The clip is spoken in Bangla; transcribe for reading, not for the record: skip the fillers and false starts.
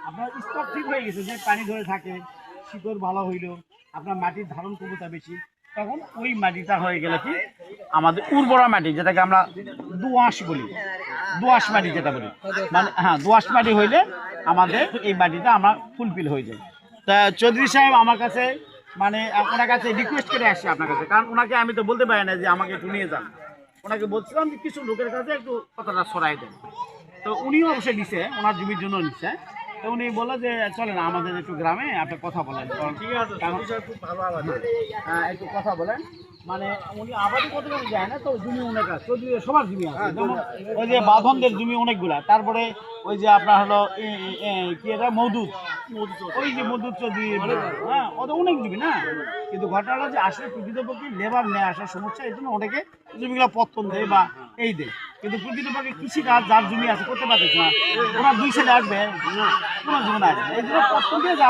আপনার স্টক ঠিক হয়ে গেছে, যে পানি ধরে থাকে, শিকড় ভালো হইল, আপনার মাটির ধারণ ক্ষমতা বেশি, তখন ওই মাটিটা হয়ে গেলে কি আমাদের উর্বরা মাটি, যেটাকে আমরা দোআঁশ বলি, দোআঁশ মাটি যেটা বলি, মানে হ্যাঁ দোআঁশ মাটি হইলে আমাদের এই মাটিটা আমার ফুলফিল হয়ে যায়। তা চৌধুরী সাহেব আমার কাছে মানে ওনার কাছে রিকোয়েস্ট করে আসছি আপনার কাছে, কারণ ওনাকে আমি তো বলতে পারি না যে আমাকে একটু নিয়ে যান। ওনাকে বলছিলাম যে কিছু লোকের কাছে একটু কথাটা ছড়াই দেন। তো উনিও অবশ্যই নিছে, ওনার জমির জন্য নিচ্ছে। তো উনি বললো যে চলেন আমাদের একটু গ্রামে আপনি কথা বলেন, ঠিক আছে খুব ভালো আবাদ, একটু কথা বলেন। মানে উনি আবাদই কত যায় না, তো জমি অনেক আছে, সবার জমি আছে, যেমন ওই যে বাঁধনদের জমি অনেকগুলা, তারপরে ওই যে আপনার হলো কি এটা মধুদ, ওই যে মধুদ চৌধুরী, হ্যাঁ ওদের অনেক জমি না। কিন্তু ঘটনাটা যে আসলে প্রকৃতপক্ষে লেবার নিয়ে আসার সমস্যা, এই জন্য অনেকে জমিগুলো পত্তন দেয় বা এই দেয়, কিন্তু প্রকৃতপক্ষে কৃষিকাজ যার জমি আছে করতে পারতেছে না, ওরা দুই সাইডে আসবে কোনো জমি না, এই জন্য পত্তন দিয়ে